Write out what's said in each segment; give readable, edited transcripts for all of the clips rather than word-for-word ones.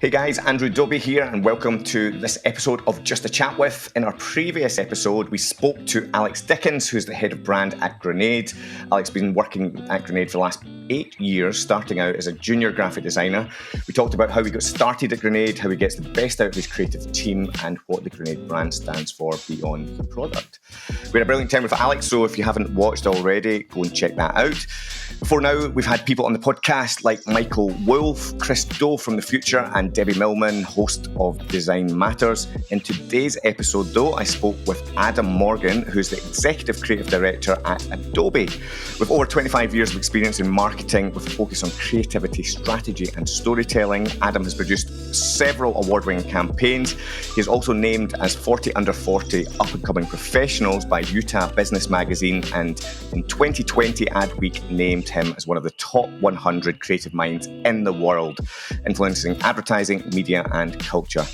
Hey guys, Andrew Adobe here, and welcome to this episode of Just a Chat With. In our previous episode, we spoke to Alex Dickens, who's the head of brand at Grenade. Alex has been working at Grenade for the last 8 years, starting out as a junior graphic designer. We talked about how he got started at Grenade, how he gets the best out of his creative team, and what the Grenade brand stands for beyond the product. We had a brilliant time with Alex, so if you haven't watched already, go and check that out. Before now, we've had people on the podcast like Michael Wolf, Chris Doe from the future, and Debbie Millman, host of Design Matters. In today's episode, though, I spoke with Adam Morgan, who's the Executive Creative Director at Adobe. With over 25 years of experience in marketing with a focus on creativity, strategy, and storytelling, Adam has produced several award-winning campaigns. He is also named as 40 Under 40 Up-and-Coming Professionals by Utah Business Magazine, and in 2020, AdWeek named him as one of the top 100 creative minds in the world, influencing advertising, media, and culture.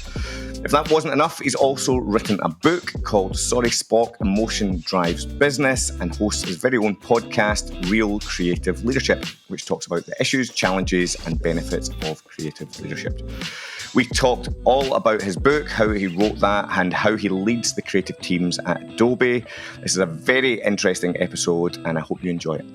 If that wasn't enough, he's also written a book called Sorry Spock, Emotion Drives Business, and hosts his very own podcast, Real Creative Leadership, which talks about the issues, challenges, and benefits of creative leadership. We talked all about his book, how he wrote that, and how he leads the creative teams at Adobe. This is a very interesting episode, and I hope you enjoy it.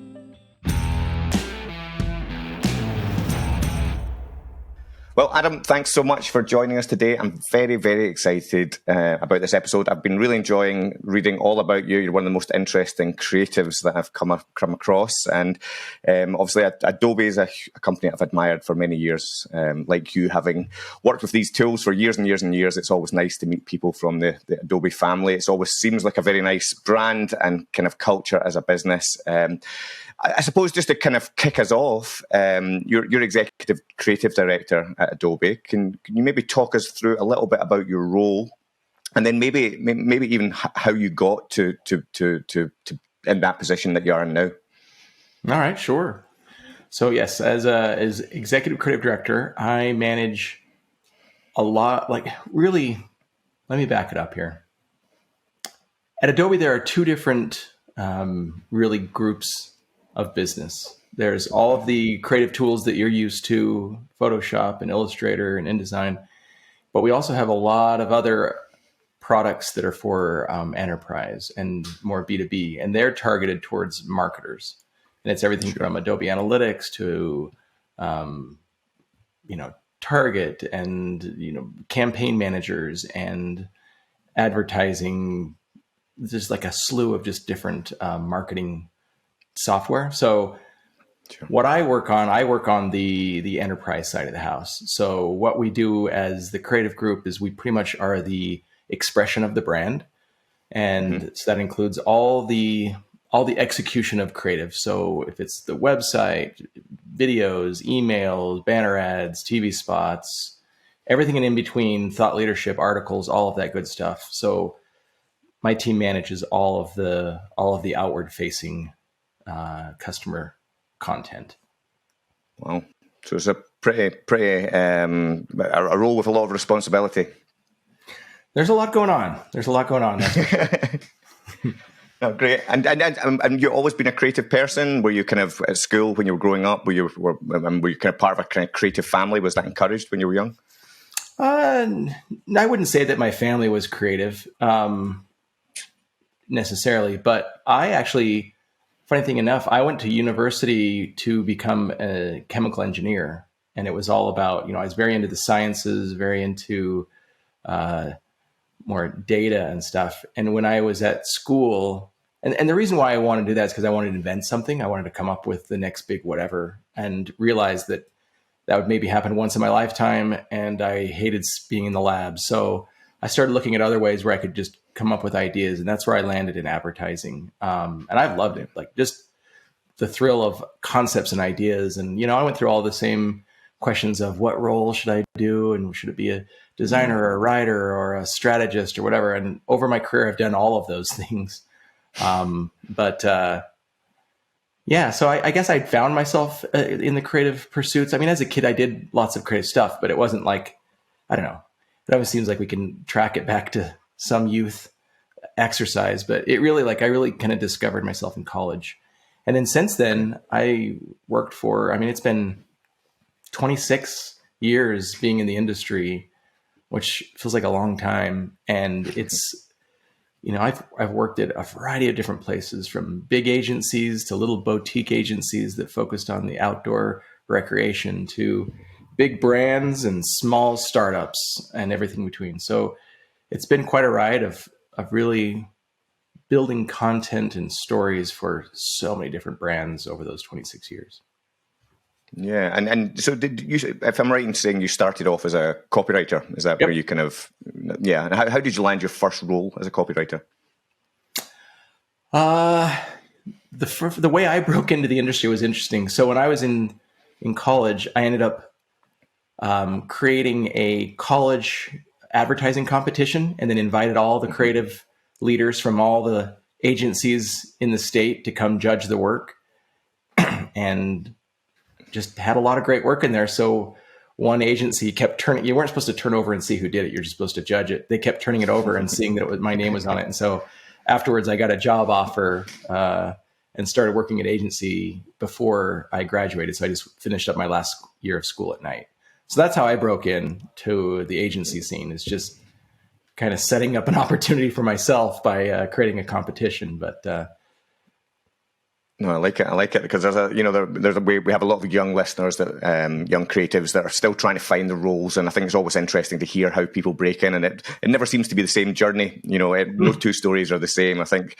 Well, Adam, thanks so much for joining us today. I'm very, very excited about this episode. I've been really enjoying reading all about you. You're one of the most interesting creatives that I've come across. And obviously, Adobe is a company I've admired for many years. Like you, having worked with these tools for years and years and years, it's always nice to meet people from the Adobe family. It always seems like a very nice brand and kind of culture as a business. I suppose just to kind of kick us off, you're Executive Creative Director at Adobe. Can you maybe talk us through a little bit about your role, and then maybe even how you got to in that position that you are in now? All right, sure. So yes, as Executive Creative Director, I manage a lot. Really, let me back it up here. At Adobe, there are two different really groups of business. There's all of the creative tools that you're used to, Photoshop and Illustrator and InDesign, but we also have a lot of other products that are for enterprise and more B2B, and they're targeted towards marketers. And it's everything from Adobe Analytics to, Target and, campaign managers and advertising, just like a slew of just different marketing software. So what I work on the enterprise side of the house. So what we do as the creative group is we pretty much are the expression of the brand. And so that includes all the execution of creative. So if it's the website, videos, emails, banner ads, TV spots, everything in between, thought leadership, articles, all of that good stuff. So my team manages all of the outward facing customer content. Wow. So it's a pretty a role with a lot of responsibility. There's a lot going on. That's for sure. Oh, great. And you've always been a creative person? Were you kind of at school when you were growing up? Were you kind of part of a kind of creative family? Was that encouraged when you were young? I wouldn't say that my family was creative necessarily, but I actually, funny thing enough, I went to university to become a chemical engineer, and it was all about, I was very into the sciences, very into more data and stuff. And when I was at school, and the reason why I wanted to do that is because I wanted to invent something. I wanted to come up with the next big whatever, and realized that would maybe happen once in my lifetime, and I hated being in the lab. So I started looking at other ways where I could just come up with ideas, and that's where I landed in advertising. And I've loved it, like just the thrill of concepts and ideas. And, I went through all the same questions of what role should I do? And should it be a designer or a writer or a strategist or whatever? And over my career, I've done all of those things. So I guess I found myself in the creative pursuits. I mean, as a kid, I did lots of creative stuff, but it wasn't like, I don't know. It always seems like we can track it back to some youth exercise, but I really kind of discovered myself in college. And then since then I worked for, it's been 26 years being in the industry, which feels like a long time. And it's, I've worked at a variety of different places, from big agencies to little boutique agencies that focused on the outdoor recreation, to big brands and small startups and everything between. So it's been quite a ride of really building content and stories for so many different brands over those 26 years. Yeah, and so did you? If I'm right in saying you started off as a copywriter, is that Yep. where you kind of? Yeah, and how did you land your first role as a copywriter? The way I broke into the industry was interesting. So when I was in college, I ended up creating a college advertising competition, and then invited all the creative leaders from all the agencies in the state to come judge the work, and just had a lot of great work in there. So one agency kept turning, you weren't supposed to turn over and see who did it. You're just supposed to judge it. They kept turning it over and seeing that my name was on it. And so afterwards I got a job offer and started working at agency before I graduated. So I just finished up my last year of school at night. So that's how I broke in to the agency scene, is just kind of setting up an opportunity for myself by creating a competition. But No, I like it because there's a way we have a lot of young listeners, that young creatives that are still trying to find the roles, and I think it's always interesting to hear how people break in, and it never seems to be the same journey. No two stories are the same. I think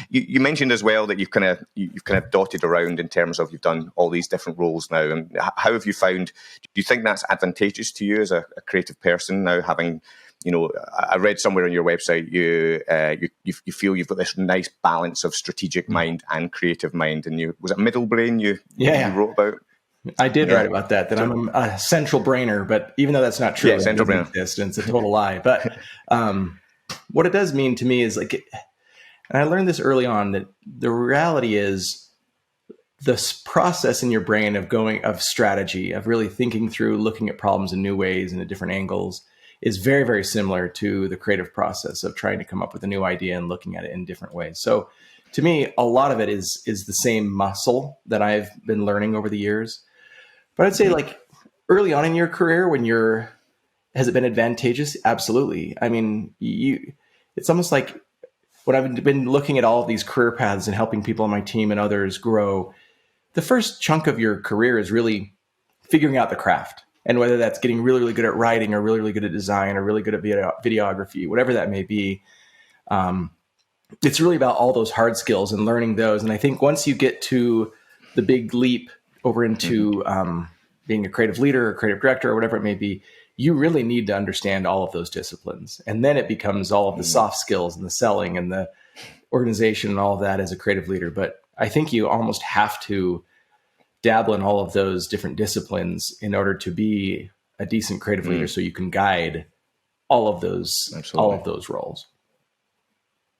you mentioned as well that you've kind of dotted around in terms of you've done all these different roles now, and how have you found? Do you think that's advantageous to you as a creative person now, having? I read somewhere on your website you feel you've got this nice balance of strategic mind and creative mind, and was it middle brain you wrote about? I did write about that I'm a central brainer, but even though that's not true, it central brainer exist, and it's a total lie. But what it does mean to me is and I learned this early on, that the reality is this process in your brain of strategy, of really thinking through, looking at problems in new ways and at different angles, is very, very similar to the creative process of trying to come up with a new idea and looking at it in different ways. So to me, a lot of it is the same muscle that I've been learning over the years. But I'd say early on in your career, has it been advantageous? Absolutely. I mean, it's almost like when I've been looking at all of these career paths and helping people on my team and others grow, the first chunk of your career is really figuring out the craft. And whether that's getting really, really good at writing, or really, really good at design, or really good at videography, whatever that may be, it's really about all those hard skills and learning those. And I think once you get to the big leap over into being a creative leader or creative director or whatever it may be, you really need to understand all of those disciplines. And then it becomes all of the soft skills and the selling and the organization and all of that as a creative leader. But I think you almost have to dabble in all of those different disciplines in order to be a decent creative leader, so you can guide all of those roles.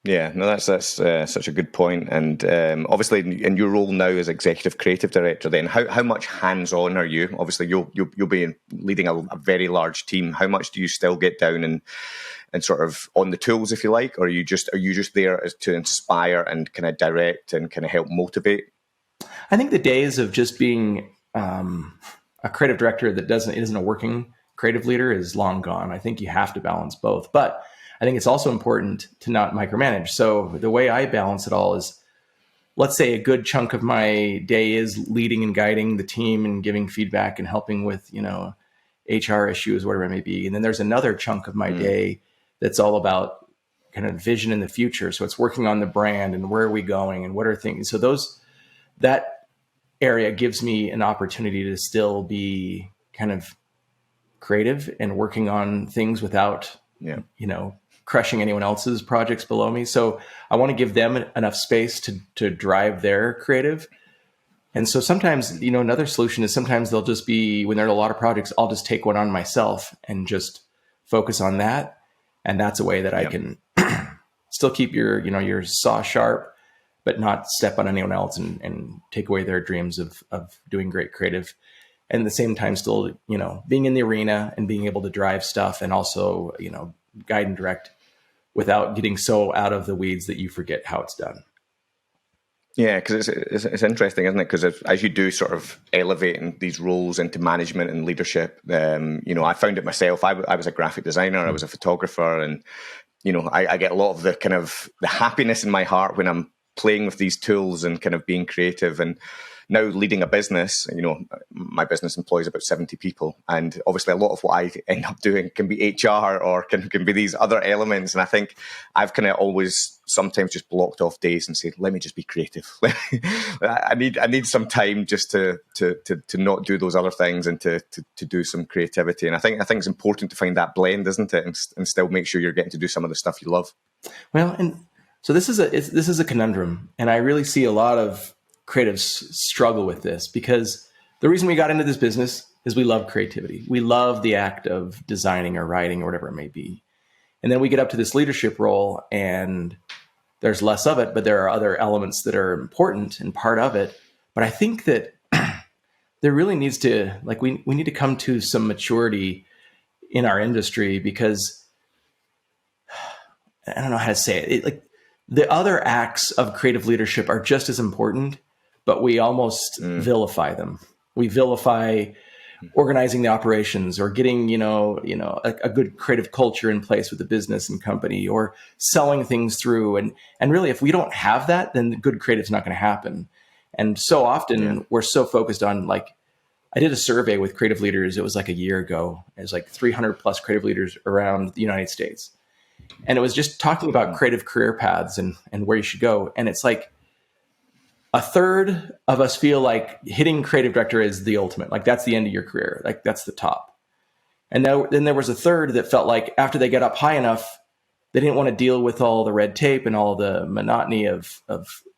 Yeah, no, that's such a good point. And obviously, in your role now as executive creative director, then how much hands-on are you? Obviously, you'll be leading a very large team. How much do you still get down and sort of on the tools, if you like, or are you just there to inspire and kind of direct and kind of help motivate? I think the days of just being a creative director that isn't a working creative leader is long gone. I think you have to balance both, but I think it's also important to not micromanage. So the way I balance it all is, let's say a good chunk of my day is leading and guiding the team and giving feedback and helping with, HR issues, whatever it may be. And then there's another chunk of my day that's all about kind of vision in the future. So it's working on the brand and where are we going and what are things. So that area gives me an opportunity to still be kind of creative and working on things without, crushing anyone else's projects below me. So I want to give them enough space to drive their creative. And so sometimes, another solution is sometimes they'll just be, when there are a lot of projects, I'll just take one on myself and just focus on that. And that's a way that I can still keep your saw sharp, but not step on anyone else and take away their dreams of doing great creative. And at the same time, still, being in the arena and being able to drive stuff and also, guide and direct without getting so out of the weeds that you forget how it's done. Yeah, because it's interesting, isn't it? Because as you do sort of elevating these roles into management and leadership, I found it myself. I was a graphic designer, I was a photographer, and I get a lot of the kind of the happiness in my heart when I'm playing with these tools and kind of being creative. And now leading a business, my business employs about 70 people. And obviously a lot of what I end up doing can be HR or can be these other elements. And I think I've kind of always sometimes just blocked off days and said, let me just be creative. I need some time just to not do those other things and to do some creativity. And I think it's important to find that blend, isn't it? And still make sure you're getting to do some of the stuff you love. Well, and so this is a conundrum, and I really see a lot of creatives struggle with this, because the reason we got into this business is we love creativity. We love the act of designing or writing or whatever it may be. And then we get up to this leadership role and there's less of it, but there are other elements that are important and part of it. But I think that there really needs to, we need to come to some maturity in our industry, because I don't know how to say it. The other acts of creative leadership are just as important, but we almost vilify them. We vilify organizing the operations or getting, a good creative culture in place with the business and company, or selling things through. And really, if we don't have that, then the good creative is not going to happen. And so often we're so focused on, I did a survey with creative leaders. It was a year ago. It was 300 plus creative leaders around the United States. And it was just talking about creative career paths and where you should go. And it's a third of us feel like hitting creative director is the ultimate. That's the end of your career. That's the top. And then there was a third that felt like after they get up high enough, they didn't want to deal with all the red tape and all the monotony of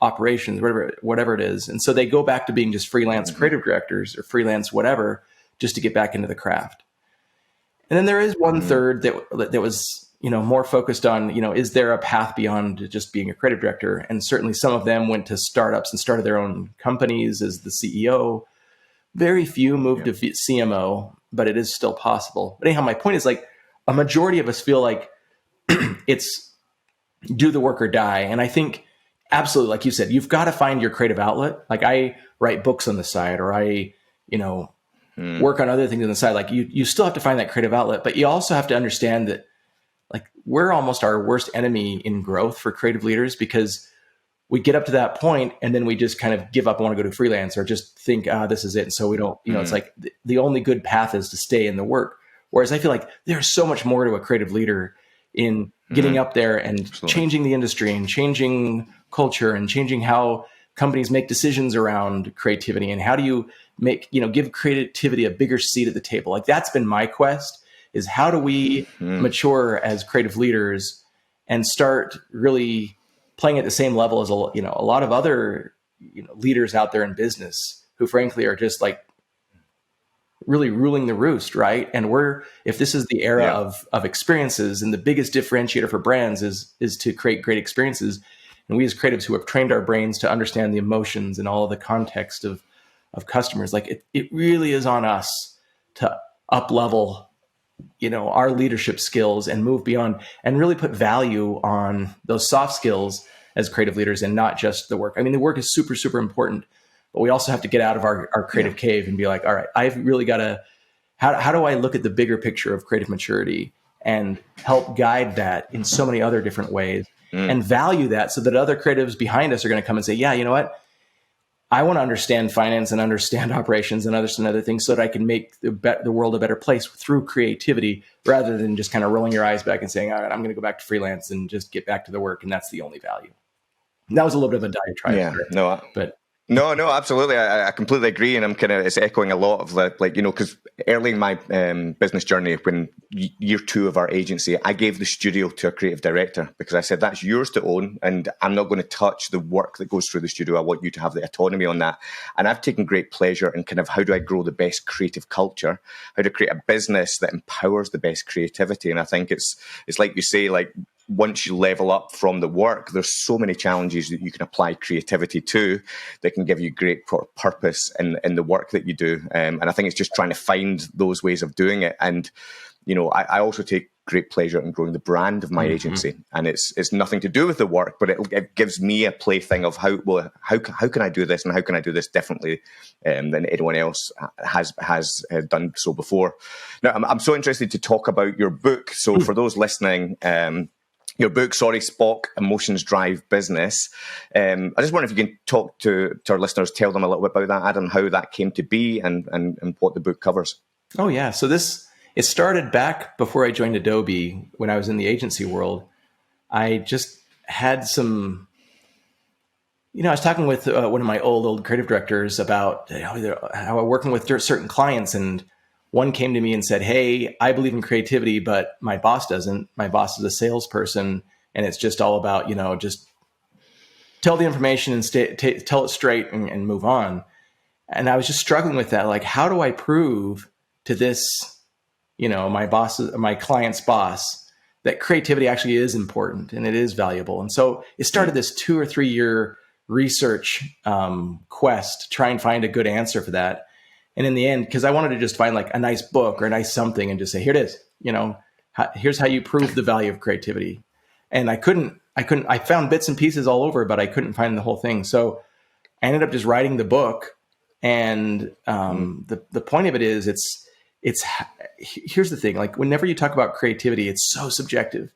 operations, whatever it is. And so they go back to being just freelance creative directors or freelance whatever, just to get back into the craft. And then there is one third that was, more focused on, is there a path beyond just being a creative director? And certainly some of them went to startups and started their own companies as the CEO. Very few moved to CMO, but it is still possible. But anyhow, my point is a majority of us feel like it's do the work or die. And I think absolutely, like you said, you've got to find your creative outlet. I write books on the side, or I, work on other things on the side. You still have to find that creative outlet, but you also have to understand that we're almost our worst enemy in growth for creative leaders, because we get up to that point and then we just kind of give up and want to go to freelance, or just think, this is it. And so we don't, it's the only good path is to stay in the work. Whereas I feel like there's so much more to a creative leader in getting up there and changing the industry and changing culture and changing how companies make decisions around creativity. And how do you give creativity a bigger seat at the table? That's been my quest, is how do we mature as creative leaders and start really playing at the same level as a lot of other leaders out there in business who frankly are just really ruling the roost, right? And if this is the era of experiences, and the biggest differentiator for brands is to create great experiences. And we as creatives who have trained our brains to understand the emotions and all of the context of customers, it really is on us to up level our leadership skills and move beyond, and really put value on those soft skills as creative leaders, and not just the work. I mean, the work is super, super important, but we also have to get out of our creative cave and be all right, I've really got to, how do I look at the bigger picture of creative maturity and help guide that in so many other different ways and value that, so that other creatives behind us are going to come and say, yeah, you know what? I want to understand finance and understand operations and understand other things, so that I can make the world a better place through creativity, rather than just kind of rolling your eyes back and saying, all right, I'm going to go back to freelance and just get back to the work. And that's the only value. And that was a little bit of a diatribe. Yeah, but No, absolutely. I completely agree. And it's echoing a lot of because early in my business journey, when year 2 of our agency, I gave the studio to a creative director, because I said, that's yours to own. And I'm not going to touch the work that goes through the studio. I want you to have the autonomy on that. And I've taken great pleasure in how do I grow the best creative culture, how to create a business that empowers the best creativity. And I think it's like you say, once you level up from the work, there's so many challenges that you can apply creativity to that can give you great purpose in the work that you do. And I think it's just trying to find those ways of doing it. And, I also take great pleasure in growing the brand of my agency. And it's nothing to do with the work, but it gives me a plaything of how can I do this, and how can I do this differently than anyone else has done so before. Now, I'm so interested to talk about your book. So for those listening, your book, Spock, Emotions Drive Business. I just wonder if you can talk to our listeners, tell them a little bit about that, Adam, how that came to be and what the book covers. Oh, yeah. So it started back before I joined Adobe when I was in the agency world. I just had some, I was talking with one of my old creative directors about how I'm working with certain clients, and one came to me and said, "Hey, I believe in creativity, but my boss doesn't. My boss is a salesperson, and it's just all about, just tell the information and tell it straight and move on." And I was just struggling with that. Like, how do I prove to this, my client's boss, that creativity actually is important and it is valuable? And so it started this 2 or 3 year research quest to try and find a good answer for that. And in the end, because I wanted to just find like a nice book or a nice something and just say, here it is, here's how you prove the value of creativity. And I found bits and pieces all over, but I couldn't find the whole thing. So I ended up just writing the book. And the point of it is here's the thing, like whenever you talk about creativity, it's so subjective.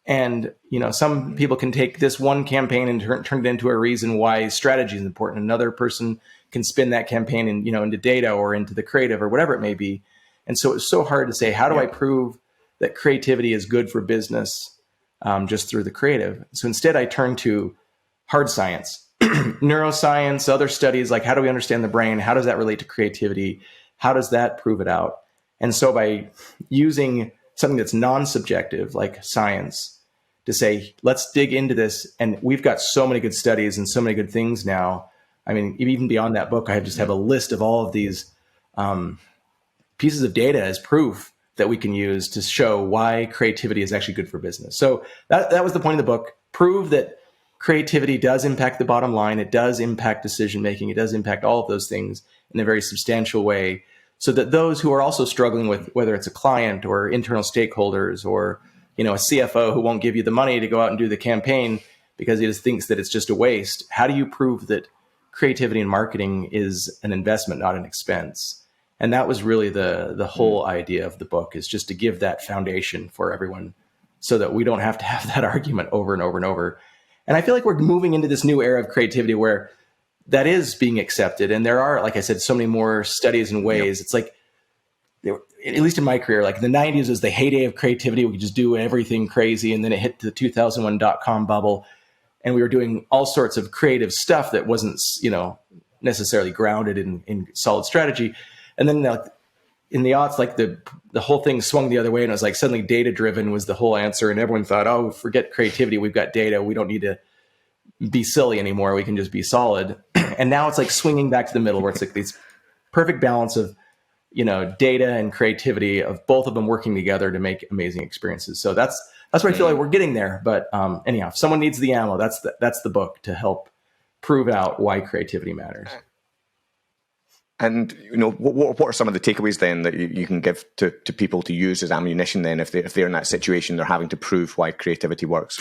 And, some people can take this one campaign and turn it into a reason why strategy is important. Another person can spin that campaign into data or into the creative or whatever it may be. And so it's so hard to say, how do I prove that creativity is good for business just through the creative? So instead I turned to hard science, neuroscience, other studies, like how do we understand the brain? How does that relate to creativity? How does that prove it out? And so by using something that's non-subjective, like science, to say, let's dig into this. And we've got so many good studies and so many good things now. I mean, even beyond that book, I just have a list of all of these pieces of data as proof that we can use to show why creativity is actually good for business. So that was the point of the book. Prove that creativity does impact the bottom line. It does impact decision-making. It does impact all of those things in a very substantial way, so that those who are also struggling with, whether it's a client or internal stakeholders or, a CFO who won't give you the money to go out and do the campaign because he just thinks that it's just a waste. How do you prove that creativity in marketing is an investment, not an expense? And that was really the whole idea of the book, is just to give that foundation for everyone so that we don't have to have that argument over and over and over. And I feel like we're moving into this new era of creativity where that is being accepted. And there are, like I said, so many more studies and ways. Yep. It's like, at least in my career, like the 90s was the heyday of creativity. We could just do everything crazy. And then it hit the 2001 .com bubble. And we were doing all sorts of creative stuff that wasn't, necessarily grounded in solid strategy. And then in the aughts, like the whole thing swung the other way. And it was like suddenly data driven was the whole answer. And everyone thought, oh, forget creativity. We've got data. We don't need to be silly anymore. We can just be solid. And now it's like swinging back to the middle, where it's like this perfect balance of, data and creativity, of both of them working together to make amazing experiences. So that's where I feel like we're getting there. But anyhow, if someone needs the ammo, that's the book to help prove out why creativity matters. And what are some of the takeaways then that you can give to people to use as ammunition then if they're in that situation, they're having to prove why creativity works?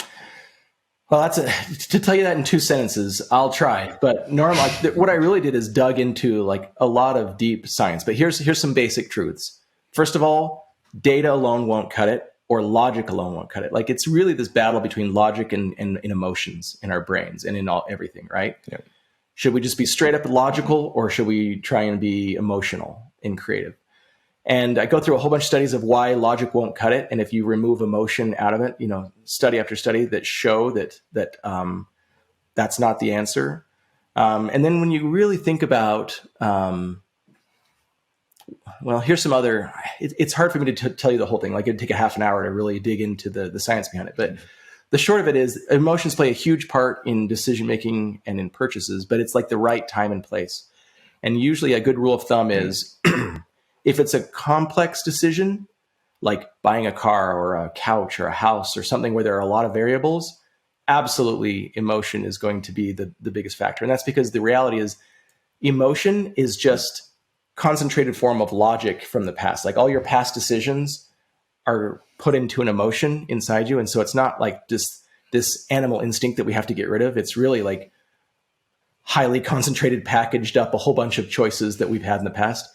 Well, to tell you that in 2 sentences, I'll try. But what I really did is dug into like a lot of deep science. But here's some basic truths. First of all, data alone won't cut it, or logic alone won't cut it. Like, it's really this battle between logic and emotions in our brains and in everything, right? Yeah. Should we just be straight up logical, or should we try and be emotional in creative? And I go through a whole bunch of studies of why logic won't cut it. And if you remove emotion out of it, study after study that show that that's not the answer. And then when you really think about, here's some other, it's hard for me to tell you the whole thing. Like, it'd take a half an hour to really dig into the science behind it. But the short of it is emotions play a huge part in decision-making and in purchases, but it's like the right time and place. And usually a good rule of thumb is if it's a complex decision, like buying a car or a couch or a house or something where there are a lot of variables, absolutely emotion is going to be the biggest factor. And that's because the reality is emotion is just concentrated form of logic from the past. Like, all your past decisions are put into an emotion inside you. And so it's not like just this animal instinct that we have to get rid of. It's really like highly concentrated, packaged up, a whole bunch of choices that we've had in the past.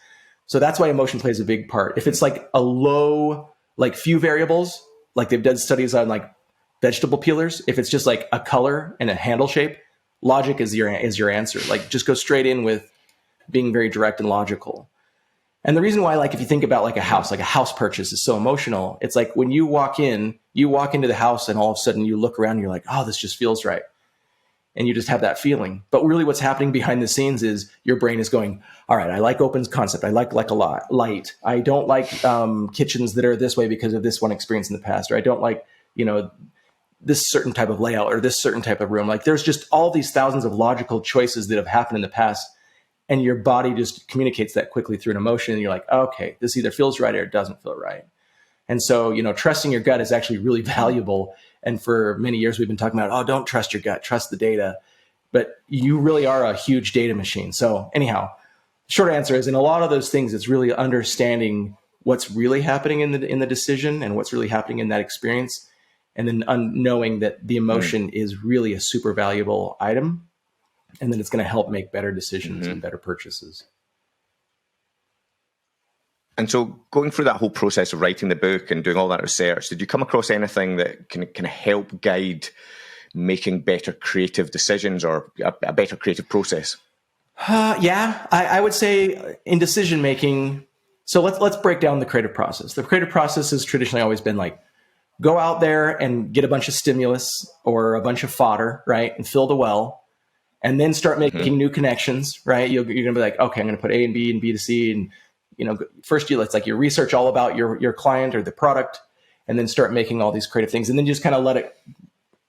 So that's why emotion plays a big part. If it's like a low, like few variables, like they've done studies on like vegetable peelers, if it's just like a color and a handle shape, logic is your answer. Like just go straight in with being very direct and logical. And the reason why, like if you think about like a house purchase is so emotional, it's like when you walk into the house and all of a sudden you look around and you're like, oh, this just feels right. And you just have that feeling. But really what's happening behind the scenes is your brain is going, all right, I like open concept. I like a lot light. I don't like kitchens that are this way because of this one experience in the past, or I don't like, this certain type of layout or this certain type of room. Like there's just all these thousands of logical choices that have happened in the past, and your body just communicates that quickly through an emotion. And you're like, okay, this either feels right or it doesn't feel right. And so, trusting your gut is actually really valuable. And for many years, we've been talking about, oh, don't trust your gut, trust the data. But you really are a huge data machine. So anyhow, short answer is in a lot of those things, it's really understanding what's really happening in the decision and what's really happening in that experience. And then knowing that the emotion is really a super valuable item. And then it's going to help make better decisions and better purchases. And so going through that whole process of writing the book and doing all that research, did you come across anything that can help guide making better creative decisions or a better creative process? Yeah, I would say in decision making. So let's break down the creative process. The creative process has traditionally always been like, go out there and get a bunch of stimulus or a bunch of fodder, right? And fill the well, and then start making new connections, right? You're going to be like, okay, I'm going to put A and B and B to C. And, first it's like you research all about your client or the product, and then start making all these creative things, and then just kind of let it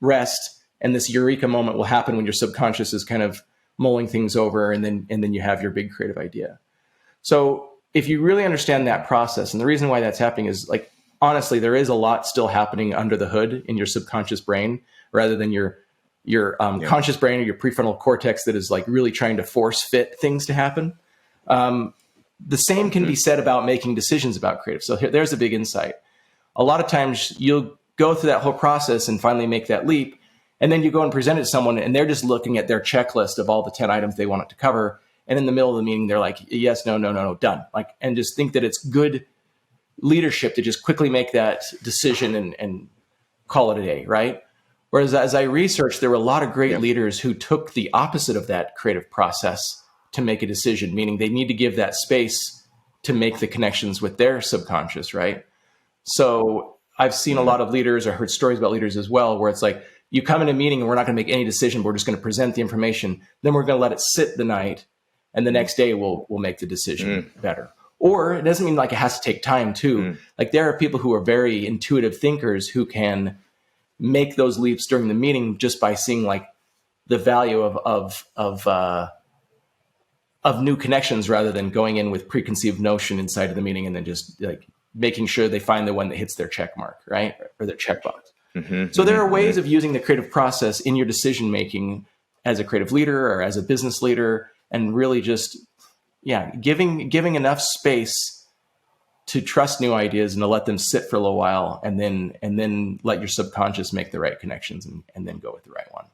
rest. And this eureka moment will happen when your subconscious is kind of mulling things over, and then you have your big creative idea. So if you really understand that process, and the reason why that's happening is like, honestly, there is a lot still happening under the hood in your subconscious brain rather than your conscious brain or your prefrontal cortex that is like really trying to force fit things to happen. The same can be said about making decisions about creative. So there's a big insight. A lot of times you'll go through that whole process and finally make that leap. And then you go and present it to someone and they're just looking at their checklist of all the 10 items they want it to cover. And in the middle of the meeting, they're like, yes, no, done. Like, and just think that it's good leadership to just quickly make that decision and call it a day, right? Whereas as I researched, there were a lot of great leaders who took the opposite of that creative process to make a decision, meaning they need to give that space to make the connections with their subconscious, right? So I've seen a lot of leaders or heard stories about leaders as well, where it's like, you come in a meeting and we're not going to make any decision, but we're just going to present the information. Then we're going to let it sit the night, and the next day we'll make the decision better. Or it doesn't mean like it has to take time too. Like there are people who are very intuitive thinkers who can make those leaps during the meeting just by seeing like the value of new connections rather than going in with preconceived notion inside of the meeting and then just like making sure they find the one that hits their check mark, right? Or their checkbox. So there are ways of using the creative process in your decision making as a creative leader or as a business leader, and really just giving enough space to trust new ideas and to let them sit for a little while, and then let your subconscious make the right connections and then go with the right one.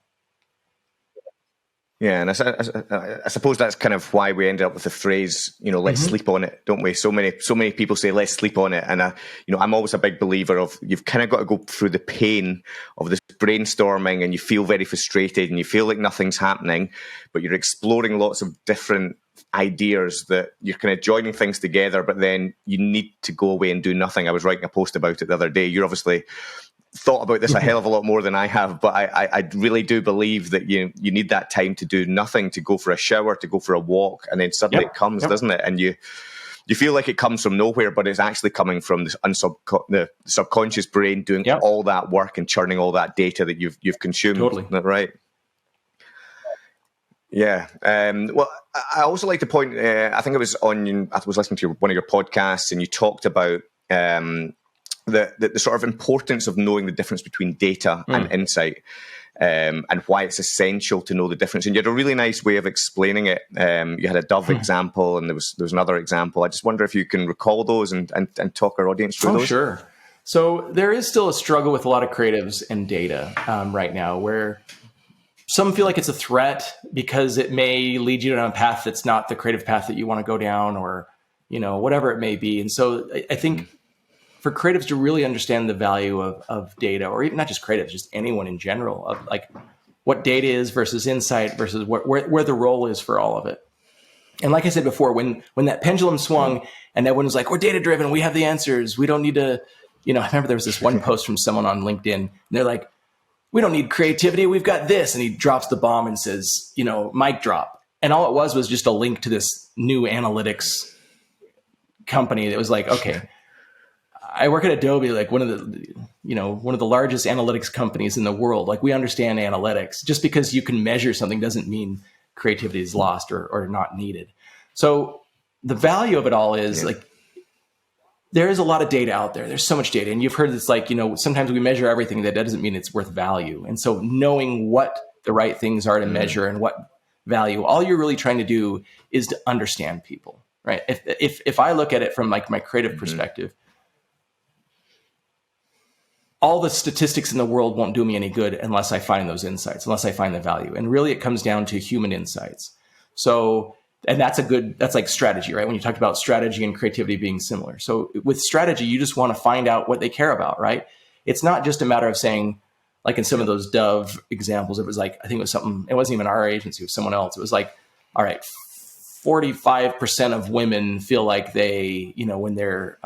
Yeah, and I suppose that's kind of why we ended up with the phrase, let's sleep on it, don't we? So many people say, let's sleep on it. And, I'm always a big believer of you've kind of got to go through the pain of this brainstorming, and you feel very frustrated and you feel like nothing's happening, but you're exploring lots of different ideas that you're kind of joining things together, but then you need to go away and do nothing. I was writing a post about it the other day. You're obviously thought about this a hell of a lot more than I have, but I really do believe that you need that time to do nothing, to go for a shower, to go for a walk, and then suddenly it comes, doesn't it? And you feel like it comes from nowhere, but it's actually coming from the subconscious brain doing all that work and churning all that data that you've consumed. Totally. Isn't that right? Yeah. Well, I also like to point, I think I was listening to one of your podcasts, and you talked about the sort of importance of knowing the difference between data and insight, and why it's essential to know the difference. And you had a really nice way of explaining it. You had a dove example, and there was another example. I just wonder if you can recall those and talk our audience through those. Sure. So there is still a struggle with a lot of creatives and data right now, where some feel like it's a threat because it may lead you down a path that's not the creative path that you want to go down, or, whatever it may be. And so I think for creatives to really understand the value of data, or even not just creatives, just anyone in general, of like what data is versus insight versus where the role is for all of it. And like I said before, when that pendulum swung and everyone was like, we're data driven, we have the answers, we don't need to, I remember there was this one post from someone on LinkedIn, and they're like, we don't need creativity, we've got this. And he drops the bomb and says, mic drop. And all it was just a link to this new analytics company that was like, okay, I work at Adobe, like one of the largest analytics companies in the world. Like, we understand analytics. Just because you can measure something doesn't mean creativity is lost or not needed. So the value of it all is like, there is a lot of data out there. There's so much data. And you've heard this, like, sometimes we measure everything. That doesn't mean it's worth value. And so knowing what the right things are to measure and what value, all you're really trying to do is to understand people, right? If I look at it from like my creative perspective, all the statistics in the world won't do me any good unless I find those insights, unless I find the value. And really it comes down to human insights. So, and that's like strategy, right? When you talked about strategy and creativity being similar. So with strategy, you just want to find out what they care about, right? It's not just a matter of saying, like in some of those Dove examples, it was like, I think it was something, it wasn't even our agency, it was someone else. It was like, all right, 45% of women feel like they, when they're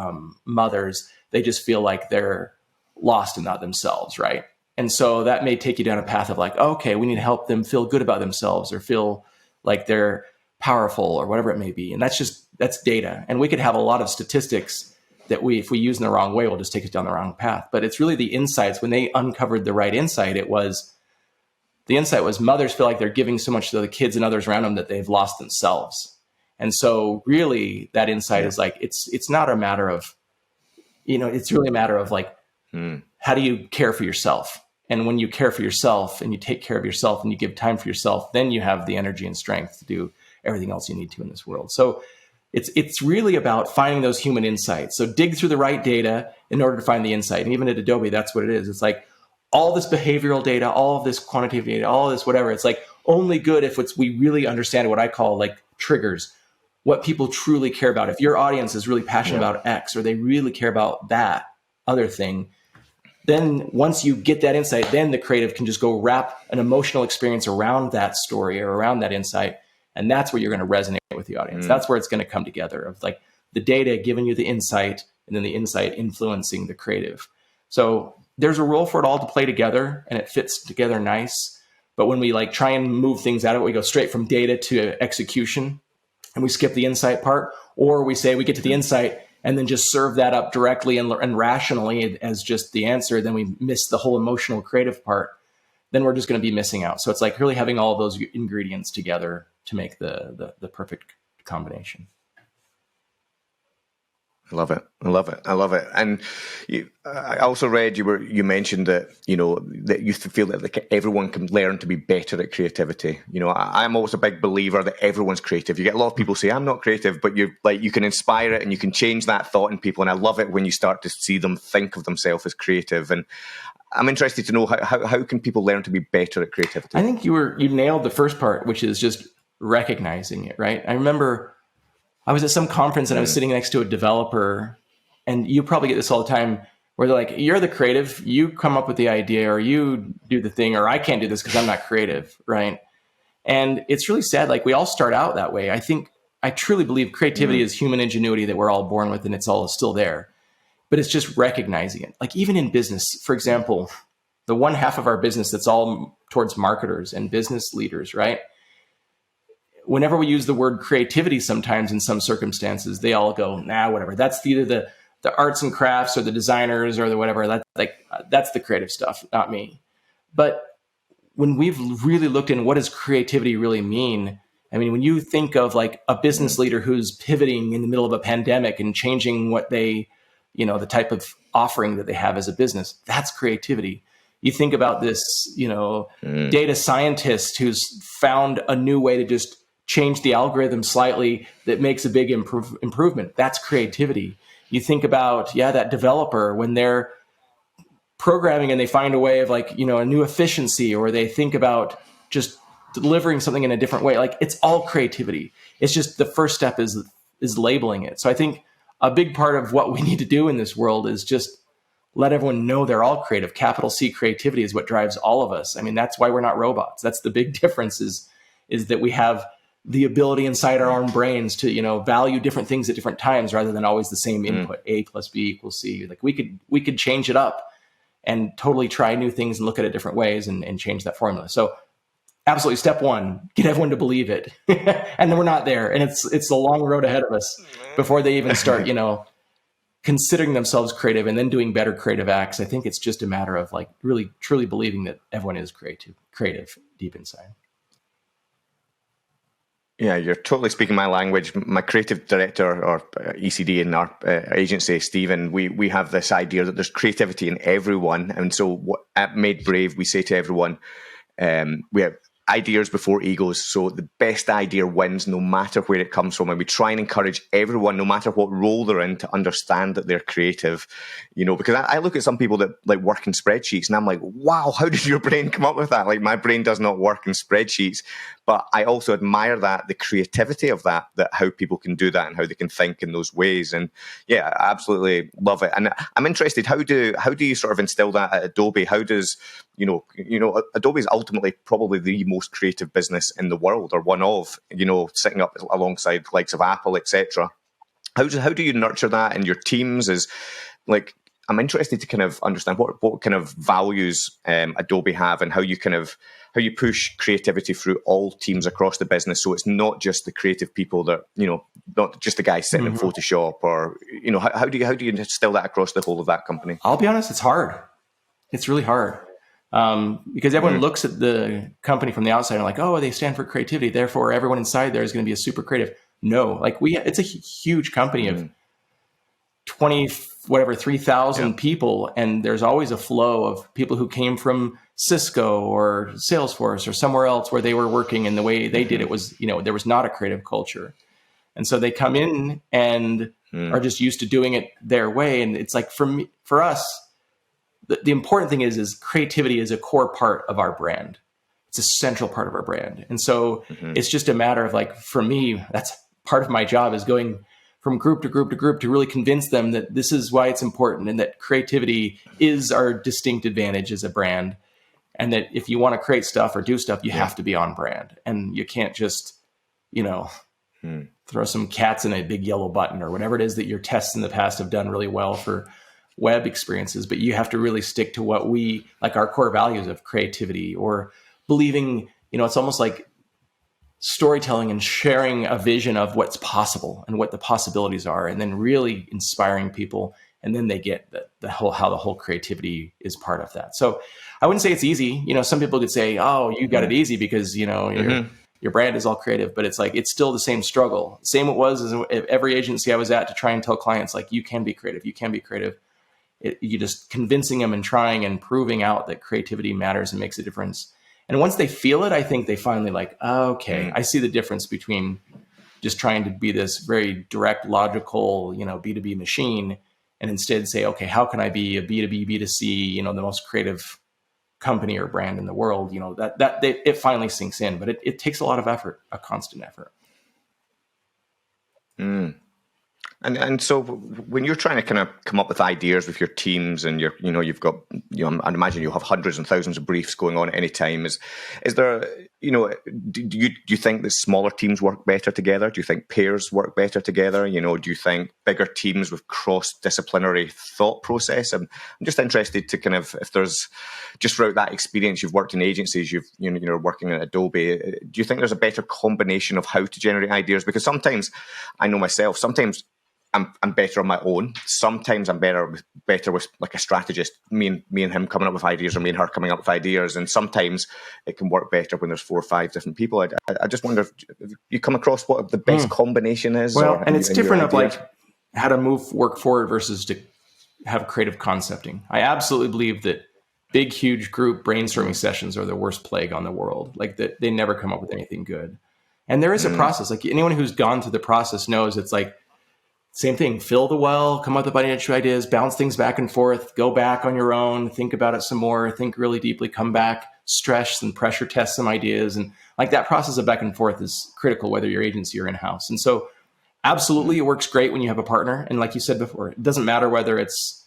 mothers, they just feel like they're lost and not themselves, right? And so that may take you down a path of like, okay, we need to help them feel good about themselves or feel like they're powerful or whatever it may be. And that's data. And we could have a lot of statistics that if we use in the wrong way, will just take us down the wrong path. But it's really the insights. When they uncovered the right insight, the insight was mothers feel like they're giving so much to the kids and others around them that they've lost themselves. And so really that insight is like, it's not a matter of, it's really a matter of like, how do you care for yourself? And when you care for yourself and you take care of yourself and you give time for yourself, then you have the energy and strength to do everything else you need to in this world. So it's really about finding those human insights. So dig through the right data in order to find the insight. And even at Adobe, that's what it is. It's like all this behavioral data, all of this quantitative data, all of this whatever. It's like only good if we really understand what I call like triggers, what people truly care about. If your audience is really passionate about X, or they really care about that other thing, then once you get that insight, then the creative can just go wrap an emotional experience around that story or around that insight. And that's where you're going to resonate with the audience. That's where it's going to come together, of like the data giving you the insight and then the insight influencing the creative. So there's a role for it all to play together, and it fits together nice. But when we like try and move things out of it, we go straight from data to execution and we skip the insight part, or we say we get to the insight and then just serve that up directly and rationally as just the answer, then we miss the whole emotional creative part, then we're just going to be missing out. So it's like really having all of those ingredients together to make the perfect combination. I love it. I love it. I love it. And I also read you mentioned that, that you feel that like everyone can learn to be better at creativity. I'm always a big believer that everyone's creative. You get a lot of people say, I'm not creative, but you can inspire it and you can change that thought in people. And I love it when you start to see them think of themselves as creative. And I'm interested to know how can people learn to be better at creativity? I think you nailed the first part, which is just recognizing it, right? I remember I was at some conference and I was sitting next to a developer, and you probably get this all the time, where they're like, you're the creative, you come up with the idea, or you do the thing, or I can't do this because I'm not creative, right? And it's really sad. Like, we all start out that way. I truly believe creativity is human ingenuity that we're all born with, and it's all still there. But it's just recognizing it. Like, even in business, for example, the one half of our business that's all towards marketers and business leaders, right? Whenever we use the word creativity, sometimes in some circumstances, they all go, nah, whatever. That's either the arts and crafts or the designers or the whatever. That's the creative stuff, not me. But when we've really looked in, what does creativity really mean? I mean, when you think of like a business leader who's pivoting in the middle of a pandemic and changing what they, the type of offering that they have as a business, that's creativity. You think about this, data scientist who's found a new way to just change the algorithm slightly that makes a big improvement. That's creativity. You think about, that developer when they're programming and they find a way of like, a new efficiency, or they think about just delivering something in a different way. Like, it's all creativity. It's just the first step is labeling it. So I think a big part of what we need to do in this world is just let everyone know they're all creative. Capital C creativity is what drives all of us. I mean, that's why we're not robots. That's the big difference is that we have the ability inside our own brains to, value different things at different times rather than always the same input. A plus B equals C. Like, we could change it up and totally try new things and look at it different ways and change that formula. So absolutely, step one, get everyone to believe it. And then we're not there. And it's a long road ahead of us before they even start, considering themselves creative and then doing better creative acts. I think it's just a matter of like really truly believing that everyone is creative deep inside. Yeah, you're totally speaking my language. My creative director, or ECD in our agency, Stephen, we have this idea that there's creativity in everyone. And so at Made Brave, we say to everyone, we have ideas before egos. So the best idea wins no matter where it comes from. And we try and encourage everyone, no matter what role they're in, to understand that they're creative. Because I look at some people that like work in spreadsheets and I'm like, wow, how did your brain come up with that? Like, my brain does not work in spreadsheets. But I also admire the creativity of that how people can do that and how they can think in those ways. And yeah, I absolutely love it. And I'm interested, how do you sort of instill that at Adobe? How does, Adobe is ultimately probably the most creative business in the world, or one of, sitting up alongside likes of Apple, etc. How do you nurture that in your teams? Is like, I'm interested to kind of understand what kind of values Adobe have, and how you push creativity through all teams across the business. So it's not just the creative people that, not just the guys sitting in Photoshop, or, how do you instill that across the whole of that company? I'll be honest, it's hard. It's really hard. Because everyone looks at the company from the outside and like, oh, they stand for creativity, therefore everyone inside there is going to be a super creative. No, like it's a huge company of 3,000 people. And there's always a flow of people who came from Cisco or Salesforce or somewhere else where they were working, and the way they did it was, there was not a creative culture. And so they come in and are just used to doing it their way. And it's like, for us, the important thing is creativity is a core part of our brand. It's a central part of our brand. And so it's just a matter of like, for me, that's part of my job, is going from group to group to group to really convince them that this is why it's important, and that creativity is our distinct advantage as a brand. And that if you want to create stuff or do stuff, you have to be on brand, and you can't just, throw some cats in a big yellow button or whatever it is that your tests in the past have done really well for web experiences. But you have to really stick to what we like, our core values of creativity, or believing, it's almost like storytelling and sharing a vision of what's possible and what the possibilities are, and then really inspiring people. And then they get how the whole creativity is part of that. So I wouldn't say it's easy. Some people could say, oh, you got it easy because, your brand is all creative, but it's like, it's still the same struggle. Same it was as every agency I was at, to try and tell clients, like, you can be creative. You can be creative. You just convincing them and trying and proving out that creativity matters and makes a difference. And once they feel it, I think they finally like, oh, okay, I see the difference between just trying to be this very direct, logical, B2B machine, and instead say, okay, how can I be a B2B, B2C, the most creative company or brand in the world? It finally sinks in, but it takes a lot of effort, a constant effort. And so when you're trying to kind of come up with ideas with your teams, and you've got, I imagine you'll have hundreds and thousands of briefs going on at any time. Is there, do you think that smaller teams work better together? Do you think pairs work better together? Do you think bigger teams with cross-disciplinary thought process? I'm just interested to kind of, if there's, just throughout that experience, you've worked in agencies, you're working at Adobe. Do you think there's a better combination of how to generate ideas? Because sometimes, I know myself, sometimes I'm better on my own. Sometimes I'm better with like a strategist, me and him coming up with ideas, or me and her coming up with ideas. And sometimes it can work better when there's 4 or 5 different people. I just wonder if you come across what the best combination is. Well, and it's different of like how to move work forward versus to have creative concepting. I absolutely believe that big, huge group brainstorming sessions are the worst plague on the world. Like that, they never come up with anything good. And there is a process. Like anyone who's gone through the process knows it's same thing, fill the well, come up with a bunch of ideas, bounce things back and forth, go back on your own, think about it some more, think really deeply, come back, stress and pressure test some ideas. And like that process of back and forth is critical, whether you're agency or in-house. And so absolutely, it works great when you have a partner. And like you said before, it doesn't matter whether it's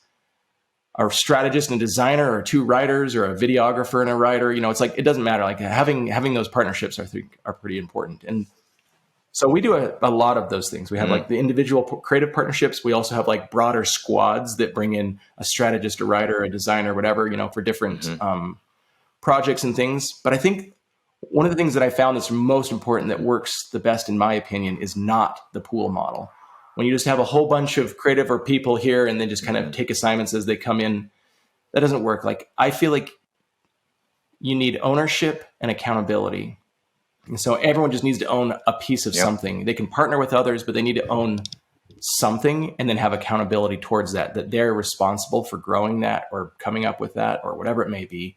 a strategist and a designer or two writers or a videographer and a writer, it's like, it doesn't matter. Like having those partnerships, I think, are pretty important. And so we do a lot of those things. We have like the individual creative partnerships. We also have like broader squads that bring in a strategist, a writer, a designer, whatever, for different projects and things. But I think one of the things that I found that's most important, that works the best, in my opinion, is not the pool model. When you just have a whole bunch of creative or people here and then just kind of take assignments as they come in, that doesn't work. Like, I feel like you need ownership and accountability. And so everyone just needs to own a piece of something. They can partner with others, but they need to own something and then have accountability towards that they're responsible for growing that or coming up with that or whatever it may be.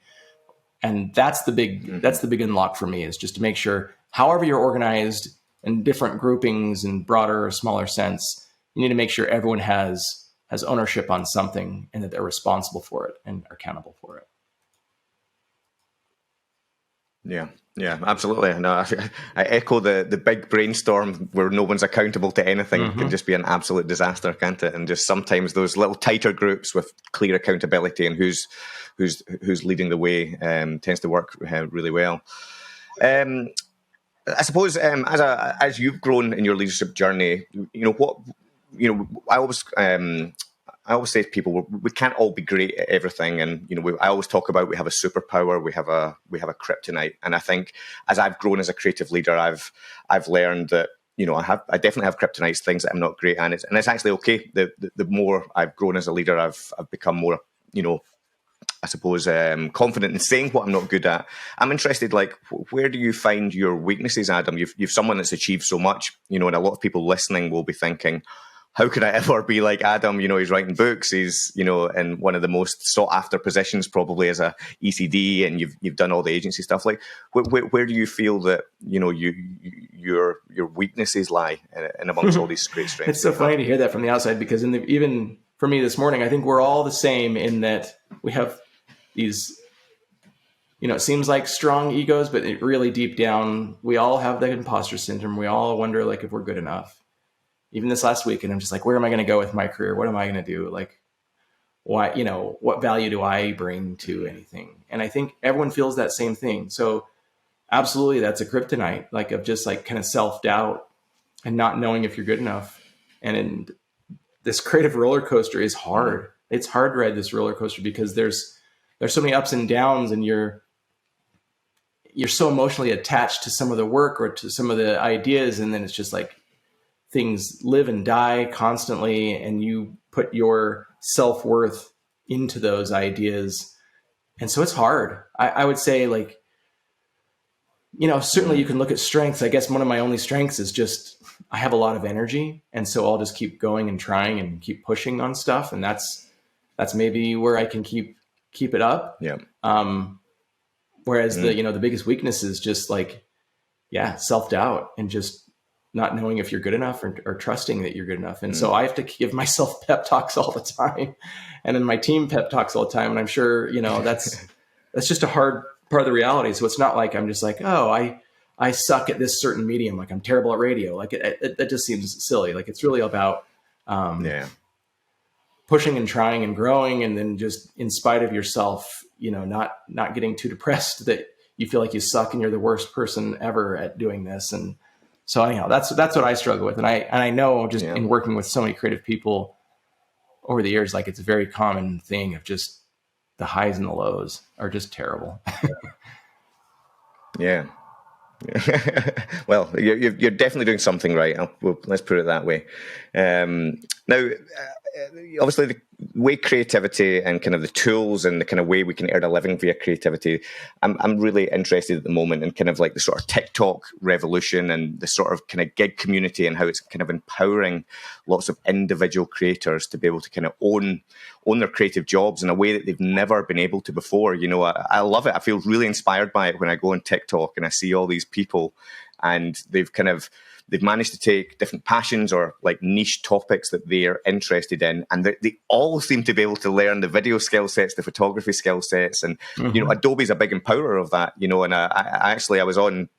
And that's the big unlock for me, is just to make sure, however you're organized in different groupings in broader or smaller sense, you need to make sure everyone has ownership on something and that they're responsible for it and are accountable for it. Yeah, absolutely. No, I echo the big brainstorm where no one's accountable to anything can just be an absolute disaster, can't it? And just sometimes those little tighter groups with clear accountability and who's leading the way tends to work really well. I suppose as you've grown in your leadership journey, I always say to people, we can't all be great at everything, and I always talk about we have a superpower, we have a kryptonite, and I think as I've grown as a creative leader, I've learned that I definitely have kryptonites, things that I'm not great at, and it's actually okay. The more I've grown as a leader, I've become more I suppose confident in saying what I'm not good at. I'm interested, like, where do you find your weaknesses, Adam? You've someone that's achieved so much, and a lot of people listening will be thinking, how could I ever be like Adam? He's writing books. He's, in one of the most sought after positions probably as a ECD, and you've done all the agency stuff. Like, where do you feel that, your weaknesses lie in amongst all these great strengths? It's so funny to hear that from the outside, because even for me this morning, I think we're all the same in that we have these, it seems like strong egos, but really deep down, we all have the imposter syndrome. We all wonder, like, if we're good enough. Even this last week, and I'm just like, where am I going to go with my career? What am I going to do? Like, why, what value do I bring to anything? And I think everyone feels that same thing. So absolutely, that's a kryptonite, like, of just like kind of self-doubt and not knowing if you're good enough. And this creative roller coaster is hard. It's hard to ride this roller coaster because there's so many ups and downs, and you're so emotionally attached to some of the work or to some of the ideas. And then it's just like, things live and die constantly, and you put your self-worth into those ideas. And so it's hard. I would say, like, certainly you can look at strengths. I guess one of my only strengths is just, I have a lot of energy. And so I'll just keep going and trying and keep pushing on stuff. And that's maybe where I can keep it up. Yeah. Whereas the biggest weakness is just like, self-doubt and just not knowing if you're good enough or trusting that you're good enough. And so I have to give myself pep talks all the time, and then my team pep talks all the time. And I'm sure, that's just a hard part of the reality. So it's not like I'm just like, oh, I suck at this certain medium. Like, I'm terrible at radio. Like that just seems silly. Like, it's really about pushing and trying and growing. And then just in spite of yourself, not getting too depressed that you feel like you suck and you're the worst person ever at doing this. And so anyhow, that's what I struggle with. And I know just in working with so many creative people over the years, like, it's a very common thing of just the highs and the lows are just terrible. Yeah. Well, you're definitely doing something right. Let's put it that way. Now, obviously, the way creativity and kind of the tools and the kind of way we can earn a living via creativity, I'm really interested at the moment in kind of like the sort of TikTok revolution and the sort of kind of gig community and how it's kind of empowering lots of individual creators to be able to kind of own their creative jobs in a way that they've never been able to before. I love it. I feel really inspired by it when I go on TikTok and I see all these people, and they've kind of they've managed to take different passions or like niche topics that they're interested in, and they all seem to be able to learn the video skill sets, the photography skill sets, and Adobe's a big empowerer of that. And I was on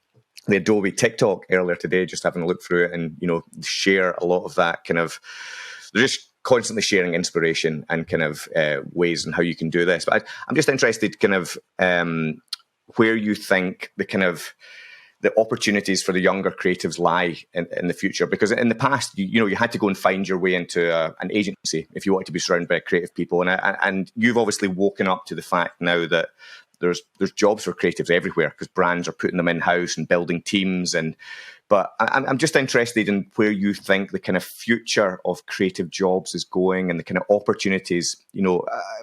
the Adobe TikTok earlier today, just having a look through it, and share a lot of that kind of. They're just constantly sharing inspiration and kind of ways and how you can do this. But I'm just interested, kind of where you think the opportunities for the younger creatives lie in the future. Because in the past, you had to go and find your way into an agency if you wanted to be surrounded by creative people, and you've obviously woken up to the fact now that there's jobs for creatives everywhere because brands are putting them in-house and building teams. But I'm just interested in where you think the kind of future of creative jobs is going and the kind of opportunities.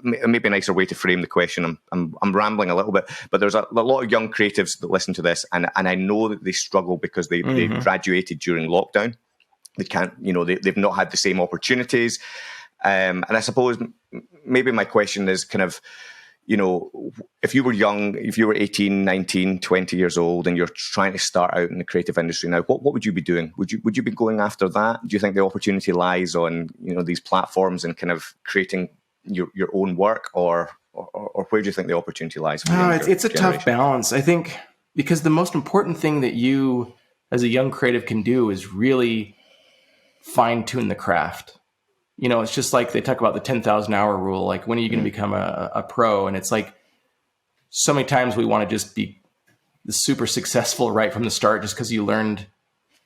Maybe a nicer way to frame the question. I'm rambling a little bit, but there's a lot of young creatives that listen to this, and I know that they struggle because they graduated during lockdown. They can't, they've not had the same opportunities. And I suppose maybe my question is kind of, if you were young, if you were 18, 19, 20 years old and you're trying to start out in the creative industry now, what would you be doing? Would you be going after that? Do you think the opportunity lies on, these platforms and kind of creating your own work, or where do you think the opportunity lies? It's a tough balance, I think, because the most important thing that you as a young creative can do is really fine tune the craft. It's just like they talk about the 10,000 hour rule. Like, when are you going to become a pro? And it's like, so many times we want to just be super successful right from the start, just because you learned,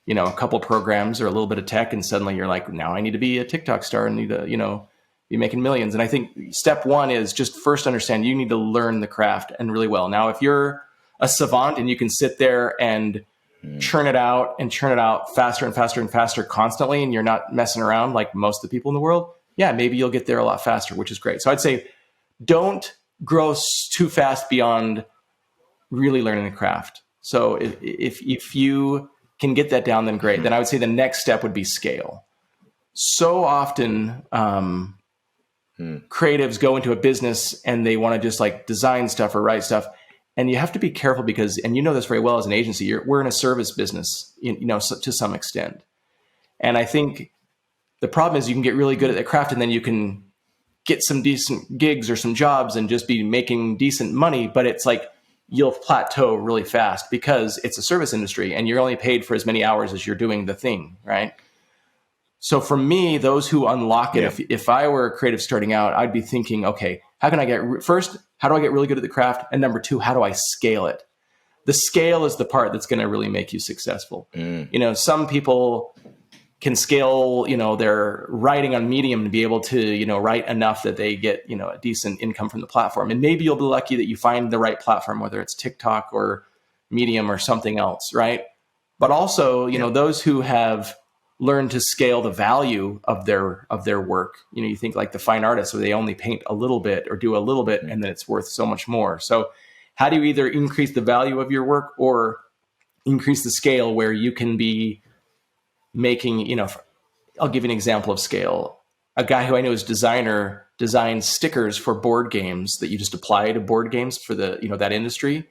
a couple programs or a little bit of tech, and suddenly you're like, now I need to be a TikTok star and need to, be making millions. And I think step one is just first understand you need to learn the craft and really well. Now, if you're a savant and you can sit there and churn it out faster and faster and faster constantly, and you're not messing around like most of the people in the world, yeah, maybe you'll get there a lot faster, which is great. So I'd say don't grow too fast beyond really learning the craft. So if you can get that down, then great. Then I would say the next step would be scale. So often creatives go into a business and they want to just like design stuff or write stuff. And you have to be careful because, and this very well as an agency, we're in a service business, to some extent. And I think the problem is you can get really good at the craft and then you can get some decent gigs or some jobs and just be making decent money. But it's like you'll plateau really fast because it's a service industry and you're only paid for as many hours as you're doing the thing, right? So for me, those who unlock it, if I were a creative starting out, I'd be thinking, okay, how do I get really good at the craft? And number two, how do I scale it? The scale is the part that's going to really make you successful. Some people can scale, their writing on Medium to be able to, write enough that they get, a decent income from the platform. And maybe you'll be lucky that you find the right platform, whether it's TikTok or Medium or something else, right? But also, those who have learn to scale the value of their work. You think like the fine artists where they only paint a little bit or do a little bit and then it's worth so much more. So how do you either increase the value of your work or increase the scale where you can be making, I'll give you an example of scale. A guy who I know is designer designs stickers for board games that you just apply to board games for the, that industry.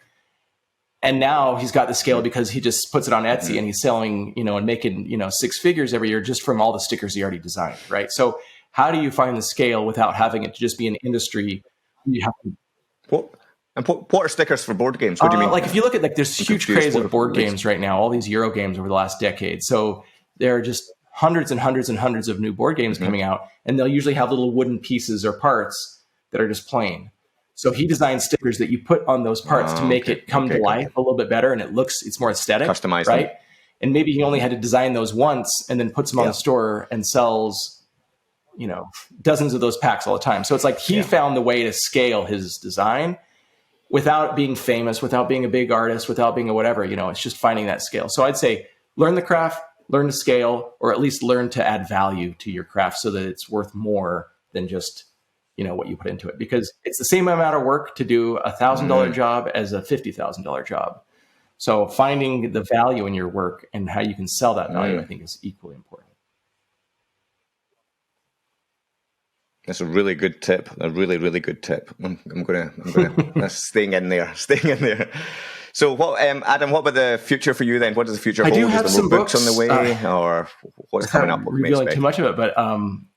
And now he's got the scale because he just puts it on Etsy and he's selling, and making, 6 figures every year just from all the stickers he already designed, right? So how do you find the scale without having it to just be an industry? You have to... What are stickers for board games? What do you mean? Like if you look at there's huge craze of board games right now, all these Euro games over the last decade. So there are just hundreds and hundreds and hundreds of new board games coming out, and they'll usually have little wooden pieces or parts that are just plain. So he designed stickers that you put on those parts to make it come to life a little bit better, and it's more aesthetic, customized, right? And maybe he only had to design those once and then puts them on the store and sells, dozens of those packs all the time. So it's like he found the way to scale his design without being famous, without being a big artist, without being a whatever, it's just finding that scale. So I'd say learn the craft, learn to scale, or at least learn to add value to your craft so that it's worth more than just what you put into it, because it's the same amount of work to do a $1,000 job as a $50,000 job. So finding the value in your work and how you can sell that value, I think, is equally important. That's a really good tip. A really, really good tip. I'm gonna staying in there. So, what, Adam? What about the future for you then? What does the future hold? I do have Is there some more books on the books, way, or what's coming up? What can we revealing expect? too much of it, but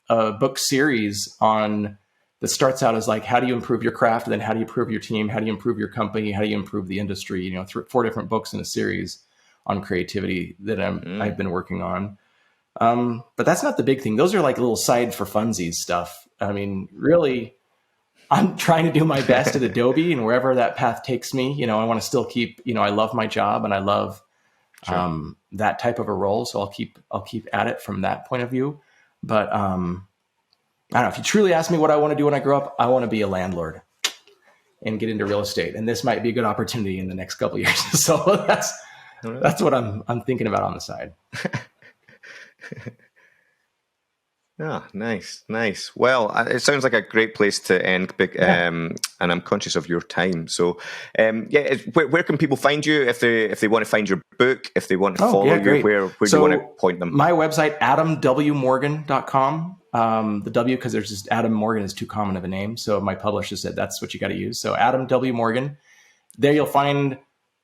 a book series on that starts out as like, how do you improve your craft, and then how do you improve your team, how do you improve your company, how do you improve the industry? You know, 4 different books in a series on creativity that I've been working on. But that's not the big thing. Those are like little side for funsies stuff. I mean, really, I'm trying to do my best at Adobe, and wherever that path takes me, you know, I want to still keep, you know, I love my job and I love that type of a role. So I'll keep at it from that point of view. But I don't know, if you truly ask me what I want to do when I grow up, I want to be a landlord and get into real estate. And this might be a good opportunity in the next couple of years. So that's what I'm thinking about on the side. Ah, nice. Well, it sounds like a great place to end, and I'm conscious of your time. So, where can people find you if they want to find your book, if they want to follow you? Where do you want to point them? My website, adamwmorgan.com. The W, because there's just Adam Morgan is too common of a name, so my publisher said that's what you got to use. So Adam W. Morgan. There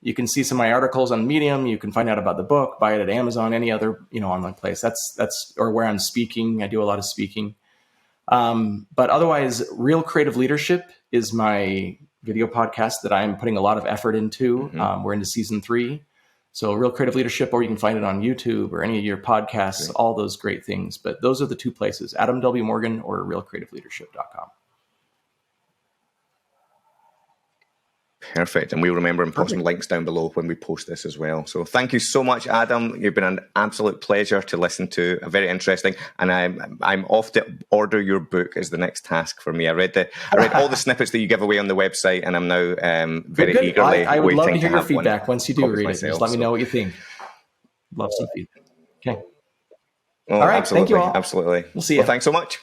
you can see some of my articles on Medium. You can find out about the book, buy it at Amazon, any other, you know, online place. That's or where I'm speaking. I do a lot of speaking. But otherwise, Real Creative Leadership is my video podcast that I'm putting a lot of effort into. We're into season 3. So Real Creative Leadership, or you can find it on YouTube or any of your podcasts, all those great things. But those are the 2 places, Adam W. Morgan or realcreativeleadership.com. Perfect. And we'll remember and put some links down below when we post this as well. So thank you so much, Adam. You've been an absolute pleasure to listen to. Very interesting. And I'm off to order your book as the next task for me. I read all the snippets that you give away on the website, and I'm now very eagerly I would love waiting to hear to your have feedback once you do read it. Just let me know what you think. Love some feedback. Okay. Oh, all right. Absolutely. Thank you all. Absolutely. We'll see you. Well, thanks so much.